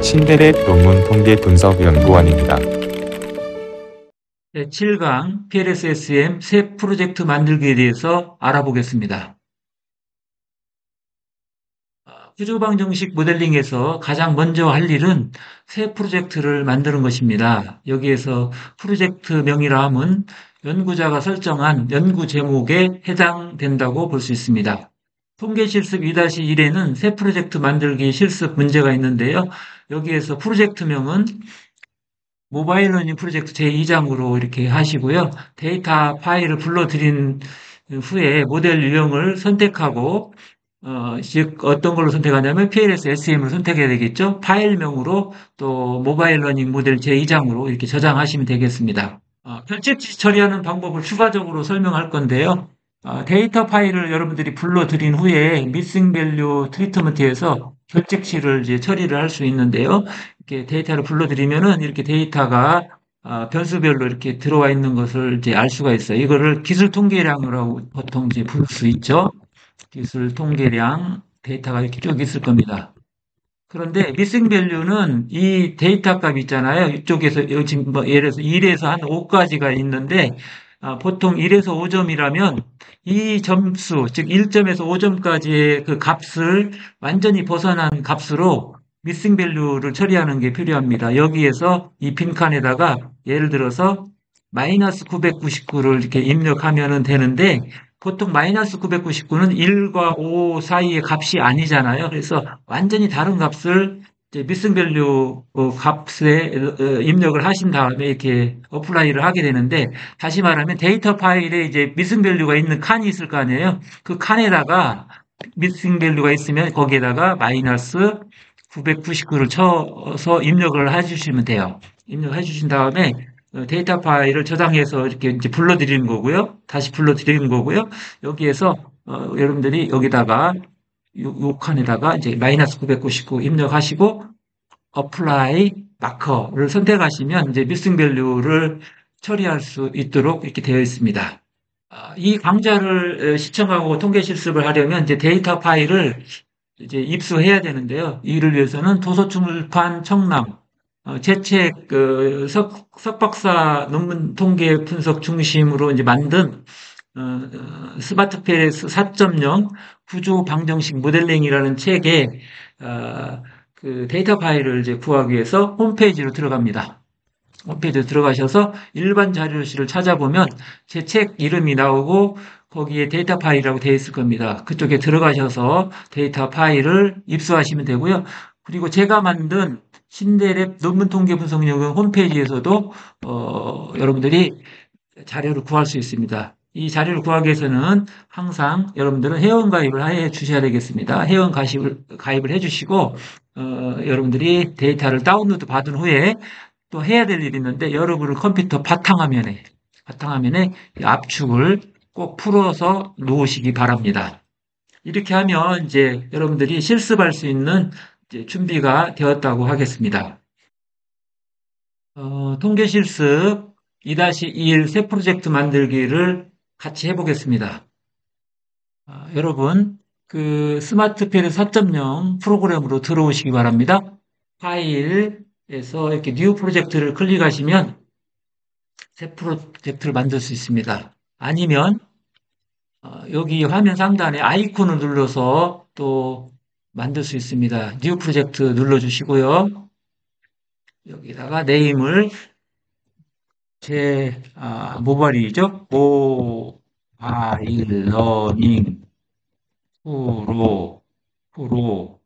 신데렛 논문 통계 분석 연구원입니다. 네, 7강 PLS-SM 새 프로젝트 만들기에 대해서 알아보겠습니다. 구조방정식 모델링에서 가장 먼저 할 일은 새 프로젝트를 만드는 것입니다. 여기에서 프로젝트명이라 함은 연구자가 설정한 연구 제목에 해당된다고 볼 수 있습니다. 통계 실습 2-1에는 새 프로젝트 만들기 실습 문제가 있는데요. 여기에서 프로젝트명은 모바일 러닝 프로젝트 제2장으로 이렇게 하시고요. 데이터 파일을 불러들인 후에 모델 유형을 선택하고 즉 어떤 걸로 선택하냐면 PLS SM을 선택해야 되겠죠. 파일명으로 또 모바일 러닝 모델 제2장으로 이렇게 저장하시면 되겠습니다. 결제치 처리하는 방법을 추가적으로 설명할 건데요. 데이터 파일을 여러분들이 불러들인 후에 미싱 밸류 트리트먼트에서 결제치를 이제 처리를 할 수 있는데요. 이렇게 데이터를 불러들이면은 이렇게 데이터가 변수별로 이렇게 들어와 있는 것을 이제 알 수가 있어요. 이거를 기술 통계량이라고 보통 이제 부를 수 있죠. 기술 통계량 데이터가 이렇게 쭉 있을 겁니다. 그런데 미싱 밸류는 이 데이터 값 있잖아요. 이쪽에서 지금 뭐 예를 들어서 1에서 한 5까지가 있는데 보통 1에서 5점이라면 이 점수, 즉 1점에서 5점까지의 그 값을 완전히 벗어난 값으로 미싱 밸류를 처리하는 게 필요합니다. 여기에서 이 빈칸에다가 예를 들어서 마이너스 999를 이렇게 입력하면 되는데 보통 마이너스 999는 1과 5 사이의 값이 아니잖아요. 그래서 완전히 다른 값을 이제 미싱 밸류 값에 입력을 하신 다음에 이렇게 어플라이를 하게 되는데 다시 말하면 데이터 파일에 이제 미싱 밸류가 있는 칸이 있을 거 아니에요. 그 칸에다가 미싱 밸류가 있으면 거기에다가 마이너스 999를 쳐서 입력을 해주시면 돼요. 입력해 주신 다음에 데이터 파일을 저장해서 이렇게 이제 불러드리는 거고요. 다시 불러드리는 거고요. 여기에서 여러분들이 여기다가 요 칸에다가 이제 마이너스 999 입력하시고 apply 마커를 선택하시면 이제 미싱 밸류를 처리할 수 있도록 이렇게 되어 있습니다. 이 강좌를 시청하고 통계 실습을 하려면 이제 데이터 파일을 이제 입수해야 되는데요. 이를 위해서는 도서출판 청남 제책 석박사 논문 통계 분석 중심으로 이제 만든 스마트 PLS 4.0 구조 방정식 모델링이라는 책에 그 데이터 파일을 이제 구하기 위해서 홈페이지로 들어갑니다. 홈페이지에 들어가셔서 일반 자료실을 찾아보면 제 책 이름이 나오고 거기에 데이터 파일이라고 되어 있을 겁니다. 그쪽에 들어가셔서 데이터 파일을 입수하시면 되고요. 그리고 제가 만든 신데랩 논문 통계 분석 요령 홈페이지에서도 여러분들이 자료를 구할 수 있습니다. 이 자료를 구하기 위해서는 항상 여러분들은 회원 가입을 해 주셔야 되겠습니다. 회원 가입을 해 주시고 여러분들이 데이터를 다운로드 받은 후에 또 해야 될 일이 있는데 여러분의 컴퓨터 바탕화면에 압축을 꼭 풀어서 놓으시기 바랍니다. 이렇게 하면 이제 여러분들이 실습할 수 있는 이제 준비가 되었다고 하겠습니다. 통계 실습 2-2일 새 프로젝트 만들기를 같이 해보겠습니다. 여러분, 그 스마트 펜 4.0 프로그램으로 들어오시기 바랍니다. 파일에서 이렇게 뉴 프로젝트를 클릭하시면 새 프로젝트를 만들 수 있습니다. 아니면 여기 화면 상단에 아이콘을 눌러서 또 만들 수 있습니다. 뉴 프로젝트 눌러주시고요. 여기다가 네임을 제 모바일이죠. 모바일 러닝 프로젝트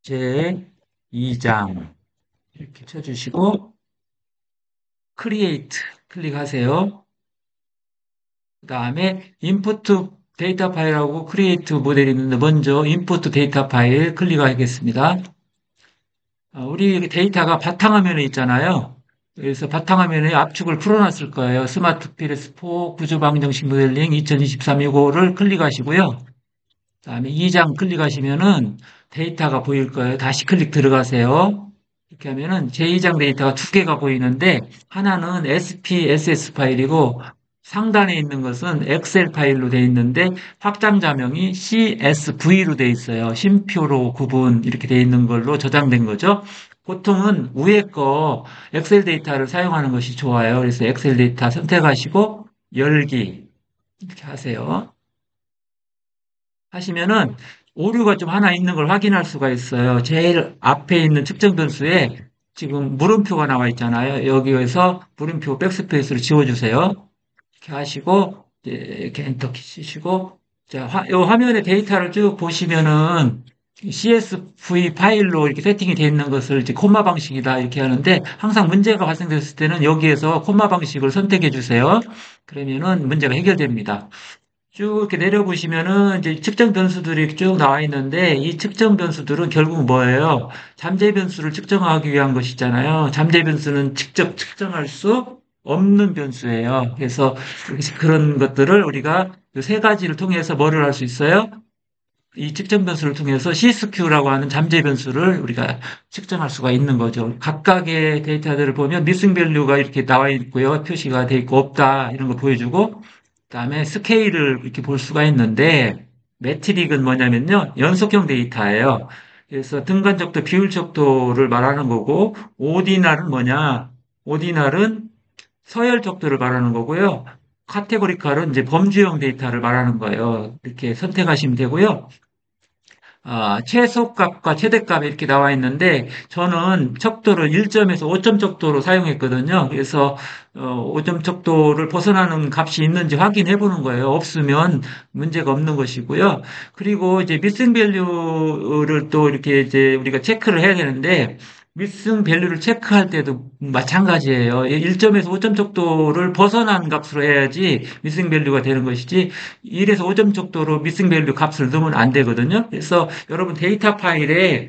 제2장 이렇게 쳐주시고 크리에이트 클릭하세요. 그 다음에 인풋 데이터 파일하고 크리에이트 모델이 있는데 먼저 인풋 데이터 파일 클릭하겠습니다. 우리 데이터가 바탕화면에 있잖아요. 그래서 바탕화면에 압축을 풀어놨을 거예요. 스마트 PLS4 구조방정식 모델링 2023 이거를 클릭하시고요. 그다음에 2장 클릭하시면은 데이터가 보일 거예요. 다시 클릭 들어가세요. 이렇게 하면은 제2장 데이터가 두 개가 보이는데 하나는 SPSS 파일이고 상단에 있는 것은 엑셀 파일로 되어 있는데 확장자명이 CSV로 되어 있어요. 쉼표로 구분 이렇게 되어 있는 걸로 저장된 거죠. 보통은 위에 거 엑셀 데이터를 사용하는 것이 좋아요. 그래서 엑셀 데이터 선택하시고 열기 이렇게 하세요. 하시면은 오류가 좀 하나 있는 걸 확인할 수가 있어요. 제일 앞에 있는 측정 변수에 지금 물음표가 나와 있잖아요. 여기에서 물음표 백스페이스를 지워주세요. 이렇게 하시고 이제 이렇게 엔터 키 치시고 자, 요 화면에 데이터를 쭉 보시면은 CSV 파일로 이렇게 세팅이 되어 있는 것을 이제 콤마 방식이다 이렇게 하는데 항상 문제가 발생됐을 때는 여기에서 콤마 방식을 선택해 주세요. 그러면은 문제가 해결됩니다. 쭉 이렇게 내려보시면은 이제 측정 변수들이 쭉 나와 있는데 이 측정 변수들은 결국 뭐예요? 잠재 변수를 측정하기 위한 것이잖아요. 잠재 변수는 직접 측정할 수 없는 변수예요. 그래서 그런 것들을 우리가 그 세 가지를 통해서 뭐를 할 수 있어요? 이 측정 변수를 통해서 CSQ라고 하는 잠재 변수를 우리가 측정할 수가 있는 거죠. 각각의 데이터들을 보면 미싱 밸류가 이렇게 나와 있고요. 표시가 돼 있고 없다 이런 거 보여주고 그다음에 스케일을 이렇게 볼 수가 있는데 매트릭은 뭐냐면요. 연속형 데이터예요. 그래서 등간적도, 비율적도를 말하는 거고 오디날은 뭐냐? 오디날은 서열적도를 말하는 거고요. 카테고리칼은 이제 범주형 데이터를 말하는 거예요. 이렇게 선택하시면 되고요. 최소값과 최대값이 이렇게 나와 있는데, 저는 척도를 1점에서 5점 척도로 사용했거든요. 그래서, 5점 척도를 벗어나는 값이 있는지 확인해 보는 거예요. 없으면 문제가 없는 것이고요. 그리고 이제 미싱 밸류를 또 이렇게 이제 우리가 체크를 해야 되는데, 미싱 밸류를 체크할 때도 마찬가지예요. 1점에서 5점 척도를 벗어난 값으로 해야지 미싱 밸류가 되는 것이지 1에서 5점 척도로 미싱 밸류 값을 넣으면 안 되거든요. 그래서 여러분 데이터 파일에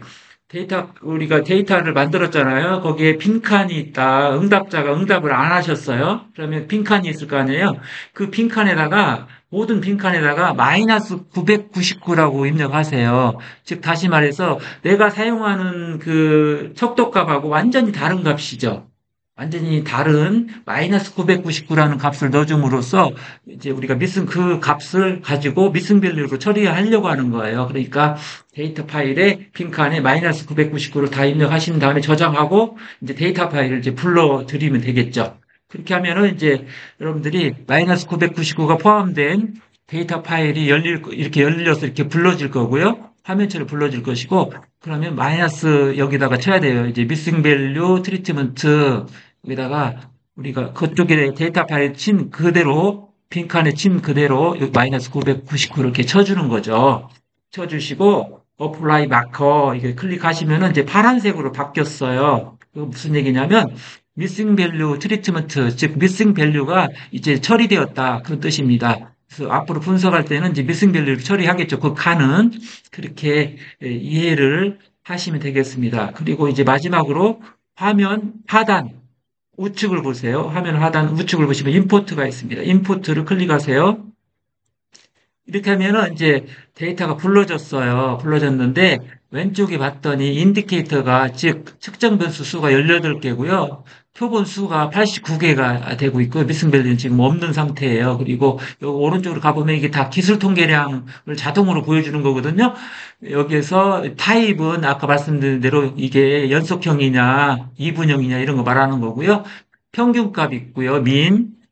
우리가 데이터를 만들었잖아요. 거기에 빈칸이 있다. 응답자가 응답을 안 하셨어요. 그러면 빈칸이 있을 거 아니에요. 그 빈칸에다가 모든 빈칸에다가 마이너스 999라고 입력하세요. 즉 다시 말해서 내가 사용하는 그 척도값하고 완전히 다른 값이죠. 완전히 다른 마이너스 999라는 값을 넣어줌으로써 이제 우리가 미승 그 값을 가지고 미승 밸류로 처리하려고 하는 거예요. 그러니까 데이터 파일에 빈칸에 마이너스 999를 다 입력하신 다음에 저장하고 이제 데이터 파일을 이제 불러드리면 되겠죠. 그렇게 하면은 이제 여러분들이 마이너스 999가 포함된 데이터 파일이 이렇게 열려서 이렇게 불러질 거고요. 화면처럼 불러질 것이고, 그러면 마이너스 여기다가 쳐야 돼요. 이제 미싱 밸류 트리트먼트 여기다가 우리가 그쪽에 데이터 파일 친 그대로 빈칸에 친 그대로 마이너스 999를 이렇게 쳐주는 거죠. 쳐주시고 어플라이 마커 이게 클릭하시면은 이제 파란색으로 바뀌었어요. 그 무슨 얘기냐면 미싱 밸류 트리트먼트 즉 미싱 밸류가 이제 처리되었다 그런 뜻입니다. 그래서 앞으로 분석할 때는 이제 미싱 밸류를 처리하겠죠. 그 칸은 그렇게 이해를 하시면 되겠습니다. 그리고 이제 마지막으로 화면 하단 우측을 보세요. 화면 하단 우측을 보시면 임포트가 있습니다. 임포트를 클릭하세요. 이렇게 하면은 이제 데이터가 불러졌어요. 불러졌는데 왼쪽에 봤더니 인디케이터가 즉 측정 변수 수가 18개고요. 표본 수가 89개가 되고 있고요. 미승밸류는 지금 없는 상태예요. 그리고 여기 오른쪽으로 가보면 이게 다 기술 통계량을 자동으로 보여주는 거거든요. 여기에서 타입은 아까 말씀드린 대로 이게 연속형이냐, 이분형이냐 이런 거 말하는 거고요. 평균값 있고요.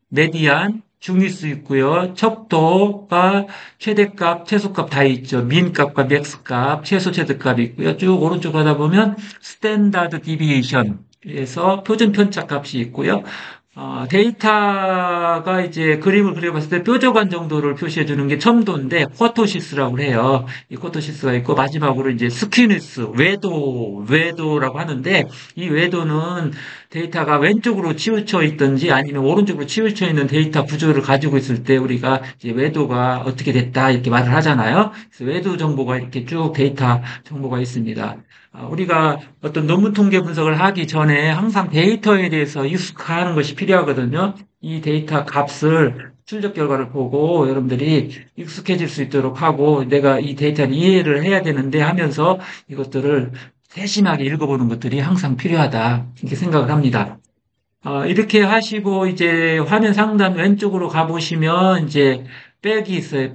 메디안, 중위수 있고요. 척도가 최대값, 최소값 다 있죠. 민값과 맥스값, 최소 최대값이 있고요. 쭉 오른쪽 가다 보면 스탠다드 디비에이션에서 표준 편차 값이 있고요. 데이터가 이제 그림을 그려봤을 때 뾰족한 정도를 표시해 주는 게 첨도인데 코토시스라고 해요. 이 코토시스가 있고 마지막으로 이제 스퀴니스, 외도라고 하는데 이 외도는 데이터가 왼쪽으로 치우쳐 있든지 아니면 오른쪽으로 치우쳐 있는 데이터 구조를 가지고 있을 때 우리가 이제 외도가 어떻게 됐다 이렇게 말을 하잖아요. 그래서 외도 정보가 이렇게 쭉 데이터 정보가 있습니다. 우리가 어떤 논문 통계 분석을 하기 전에 항상 데이터에 대해서 익숙하는 것이 필요하거든요. 이 데이터 값을 출력 결과를 보고 여러분들이 익숙해질 수 있도록 하고 내가 이 데이터를 이해를 해야 되는데 하면서 이것들을 세심하게 읽어보는 것들이 항상 필요하다. 이렇게 생각을 합니다. 이렇게 하시고 이제 화면 상단 왼쪽으로 가보시면 이제 백이 있어요.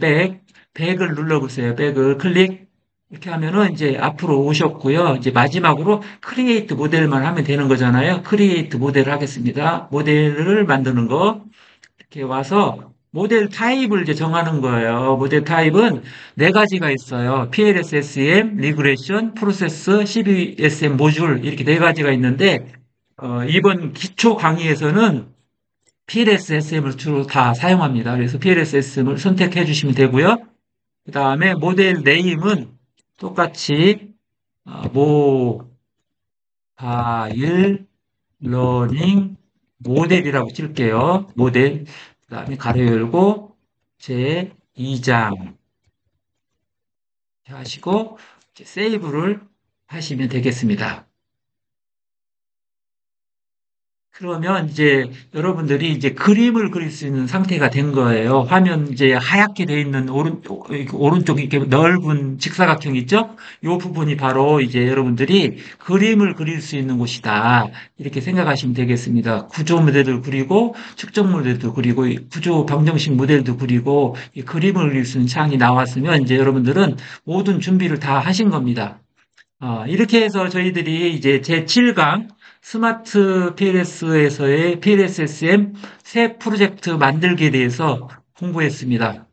백을 눌러보세요. 백을 클릭. 이렇게 하면은 이제 앞으로 오셨고요. 이제 마지막으로 크리에이트 모델만 하면 되는 거잖아요. 크리에이트 모델 하겠습니다. 모델을 만드는 거. 이렇게 와서 모델 타입을 이제 정하는 거예요. 모델 타입은 네 가지가 있어요. PLSSM, 리그레션, 프로세스, CBSM 모듈 이렇게 네 가지가 있는데 이번 기초 강의에서는 PLSSM을 주로 다 사용합니다. 그래서 PLSSM을 선택해 주시면 되고요. 그 다음에 모델 네임은 똑같이 모바일 러닝 모델이라고 칠게요. 모델. 그 다음에 가로 열고 제 2장 하시고 이제 세이브를 하시면 되겠습니다. 그러면 이제 여러분들이 이제 그림을 그릴 수 있는 상태가 된 거예요. 화면 이제 하얗게 돼 있는 오른쪽 이렇게 넓은 직사각형 있죠? 이 부분이 바로 이제 여러분들이 그림을 그릴 수 있는 곳이다. 이렇게 생각하시면 되겠습니다. 구조 모델도 그리고 측정 모델도 그리고 이 구조 방정식 모델도 그리고 이 그림을 그릴 수 있는 창이 나왔으면 이제 여러분들은 모든 준비를 다 하신 겁니다. 이렇게 해서 저희들이 이제 제7강 스마트 PLS에서의 PLSSM 새 프로젝트 만들기에 대해서 공부했습니다.